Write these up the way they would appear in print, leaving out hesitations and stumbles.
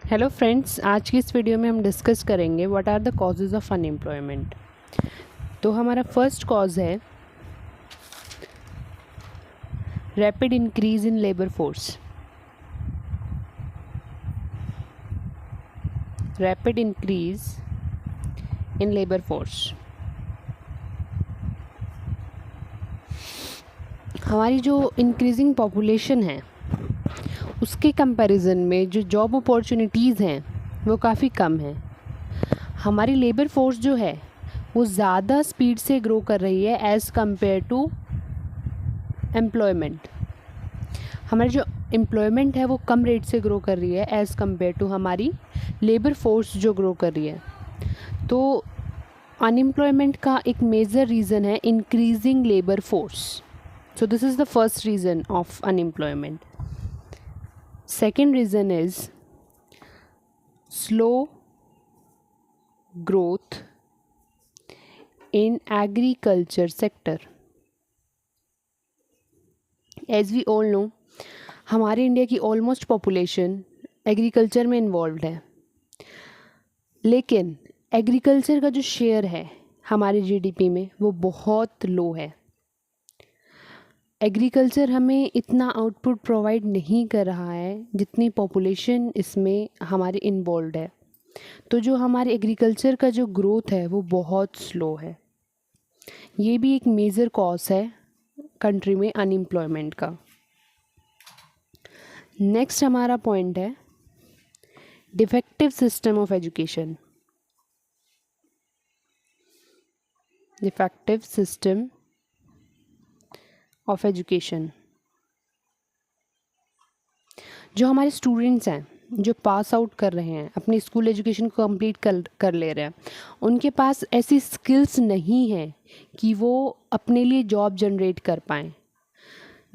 Hello friends, आज की इस वीडियो में हम डिस्कस करेंगे what are the causes of unemployment. तो हमारा फर्स्ट कॉज है rapid increase in labour force. Rapid increase in labour force. हमारी जो इंक्रीजिंग पॉपुलेशन है उसके कंपैरिजन में जो जॉब अपॉर्चुनिटीज़ हैं वो काफ़ी कम हैं। हमारी लेबर फोर्स जो है वो ज़्यादा स्पीड से ग्रो कर रही है एज़ कम्पेयर टू एम्प्लॉयमेंट। हमारी जो एम्प्लॉयमेंट है वो कम रेट से ग्रो कर रही है एज़ कम्पेयर टू हमारी लेबर फोर्स जो ग्रो कर रही है। तो अनएम्प्लॉयमेंट का एक मेजर रीज़न है increasing labour force. So this is the first reason of unemployment. Second reason is slow growth in agriculture sector. As we all know, हमारे इंडिया की ऑलमोस्ट पॉपुलेशन एग्रीकल्चर में इन्वॉल्व है, लेकिन agriculture का जो share है हमारे जीडीपी में वो बहुत लो है। एग्रीकल्चर हमें इतना आउटपुट प्रोवाइड नहीं कर रहा है जितनी पॉपुलेशन इसमें हमारे इन्वॉल्व है। तो जो हमारे एग्रीकल्चर का जो ग्रोथ है वो बहुत स्लो है। ये भी एक मेजर कॉज है कंट्री में अनएम्प्लॉयमेंट का। नेक्स्ट हमारा पॉइंट है defective system of education. Defective system of education. जो हमारे स्टूडेंट्स हैं जो पास आउट कर रहे हैं, अपनी स्कूल एजुकेशन को कंप्लीट कर ले रहे हैं, उनके पास ऐसी स्किल्स नहीं है कि वो अपने लिए जॉब जनरेट कर पाएँ।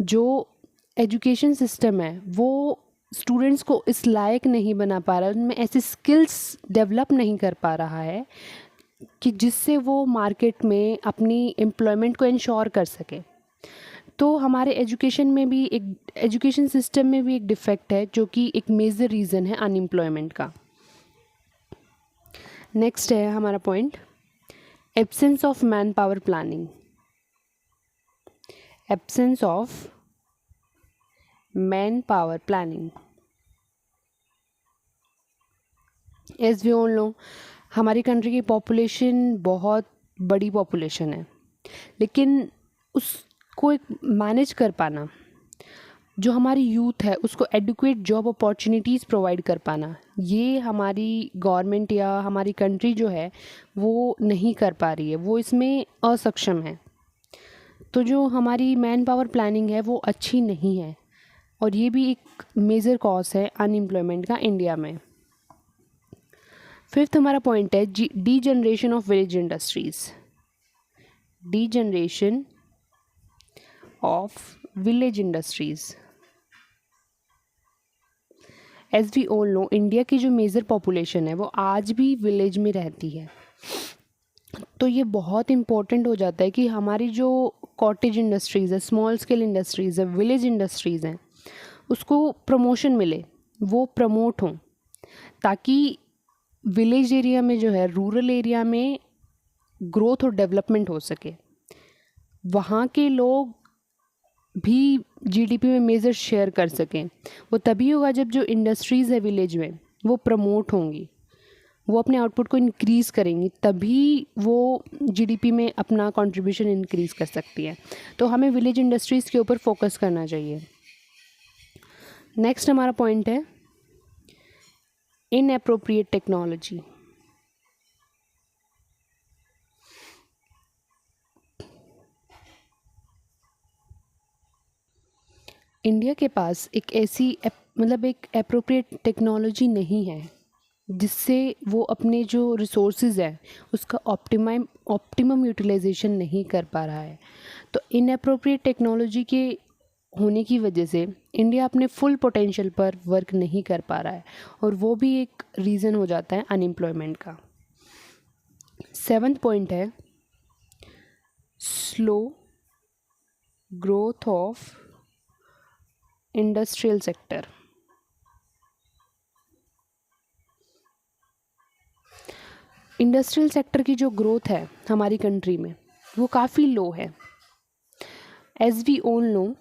जो एजुकेशन सिस्टम है वो स्टूडेंट्स को इस लायक नहीं बना पा रहा है, उनमें ऐसी स्किल्स डेवलप नहीं कर पा रहा है कि जिससे वो मार्केट में अपनी एम्प्लॉयमेंट को इंश्योर कर सके। तो हमारे एजुकेशन सिस्टम में भी एक डिफेक्ट है जो कि एक मेजर रीज़न है अनएम्प्लॉयमेंट का। नेक्स्ट है हमारा point absence of manpower planning. Absence of manpower planning. As we all know, हमारी कंट्री की पॉपुलेशन बहुत बड़ी पॉपुलेशन है, लेकिन उसको एक मैनेज कर पाना, जो हमारी यूथ है उसको एडुकेट जॉब अपॉर्चुनिटीज़ प्रोवाइड कर पाना, ये हमारी गवर्नमेंट या हमारी कंट्री जो है वो नहीं कर पा रही है, वो इसमें असक्षम है। तो जो हमारी मैन पावर प्लानिंग है वो अच्छी नहीं है और ये भी एक मेजर कॉज है अनएम्प्लॉयमेंट का इंडिया में। फिफ्थ हमारा पॉइंट है degeneration of village industries. Degeneration of village industries. As we all know, India की जो मेजर पॉपुलेशन है वो आज भी विलेज में रहती है। तो ये बहुत इम्पोर्टेंट हो जाता है कि हमारी जो कॉटेज इंडस्ट्रीज़ है, स्मॉल स्केल इंडस्ट्रीज़ है, विलेज इंडस्ट्रीज़ हैं, उसको प्रमोशन मिले, वो प्रमोट हों, ताकि विलेज एरिया में जो है, रूरल एरिया में ग्रोथ और डेवलपमेंट हो सके। वहाँ के लोग भी जीडीपी में मेजर शेयर कर सकें। वो तभी होगा जब जो इंडस्ट्रीज़ है विलेज में वो प्रमोट होंगी, वो अपने आउटपुट को इंक्रीज़ करेंगी, तभी वो जीडीपी में अपना कंट्रीब्यूशन इंक्रीज़ कर सकती है। तो हमें विलेज इंडस्ट्रीज़ के ऊपर फोकस करना चाहिए। नेक्स्ट हमारा पॉइंट है इनएप्रोप्रिएट टेक्नोलॉजी। इंडिया के पास एक ऐसी एक एप्रोप्रिएट टेक्नोलॉजी नहीं है जिससे वो अपने जो रिसोर्सेज है उसका ऑप्टिमम यूटिलाइजेशन नहीं कर पा रहा है। तो इनएप्रोप्रिएट टेक्नोलॉजी के होने की वजह से इंडिया अपने फुल पोटेंशियल पर वर्क नहीं कर पा रहा है और वो भी एक रीज़न हो जाता है अनएम्प्लॉयमेंट का। सेवन्थ पॉइंट है slow growth of industrial sector. Industrial sector की जो ग्रोथ है हमारी कंट्री में वो काफ़ी लो है। As we all know,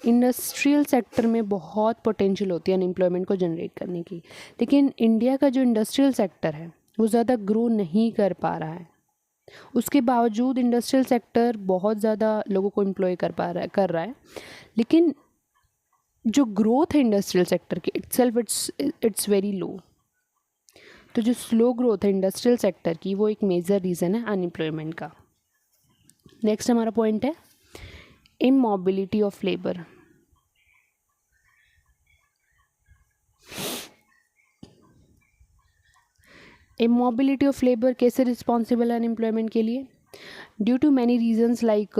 industrial sector में बहुत पोटेंशियल होती है अनएम्प्लॉयमेंट को जनरेट करने की, लेकिन इंडिया का जो इंडस्ट्रियल सेक्टर है वो ज़्यादा ग्रो नहीं कर पा रहा है। उसके बावजूद इंडस्ट्रियल सेक्टर बहुत ज़्यादा लोगों को एम्प्लॉय कर रहा है, लेकिन जो ग्रोथ है इंडस्ट्रियल सेक्टर की इटसेल्फ इट्स वेरी लो। तो जो स्लो ग्रोथ है इंडस्ट्रियल सेक्टर की वो एक मेजर रीज़न है अनएम्प्लॉयमेंट का। नेक्स्ट हमारा पॉइंट है immobility of labour. Immobility of labour कैसे रिस्पॉन्सिबल है अनएम्प्लॉयमेंट के लिए? Due to many reasons like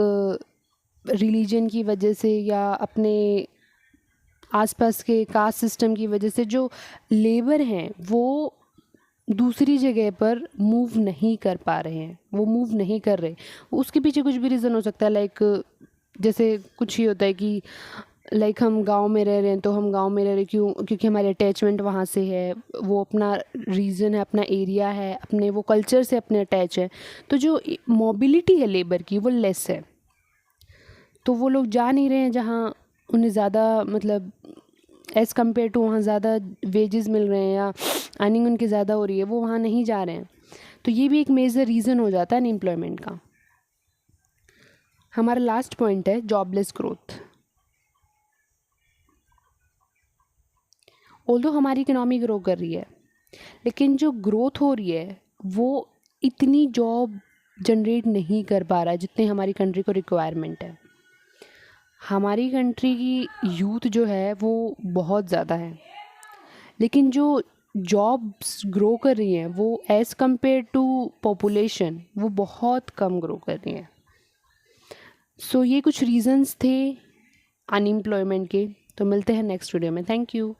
religion की वजह से या अपने आसपास के कास्ट सिस्टम की वजह से जो लेबर हैं वो दूसरी जगह पर मूव नहीं कर पा रहे हैं, वो मूव नहीं कर रहे। उसके पीछे कुछ भी रीज़न हो सकता है, लाइक जैसे कुछ ही होता है कि लाइक हम गांव में रह रहे हैं तो हम गांव में रह रहे क्योंकि हमारे अटैचमेंट वहाँ से है, वो अपना रीजन है, अपना एरिया है, अपने वो कल्चर से अपने अटैच है। तो जो मोबिलिटी है लेबर की वो लेस है, तो वो लोग जा नहीं रहे हैं जहाँ उन्हें ज़्यादा मतलब एज़ कम्पेयर टू वहाँ ज़्यादा वेजेस मिल रहे हैं या अर्निंग उनकी ज़्यादा हो रही है, वो वहाँ नहीं जा रहे हैं। तो ये भी एक मेजर रीज़न हो जाता है अनएम्प्लॉयमेंट का। हमारा लास्ट पॉइंट है जॉबलेस ग्रोथ। ऑल्दो हमारी इकोनॉमी ग्रो कर रही है, लेकिन जो ग्रोथ हो रही है वो इतनी जॉब जनरेट नहीं कर पा रहा है जितनी हमारी कंट्री को रिक्वायरमेंट है। हमारी कंट्री की यूथ जो है वो बहुत ज़्यादा है, लेकिन जो जॉब्स ग्रो कर रही हैं वो एज़ कम्पेयर टू पॉपुलेशन वो बहुत कम ग्रो कर रही हैं। सो ये कुछ रीज़न्स थे अनएम्प्लॉयमेंट के। तो मिलते हैं नेक्स्ट वीडियो में। Thank you.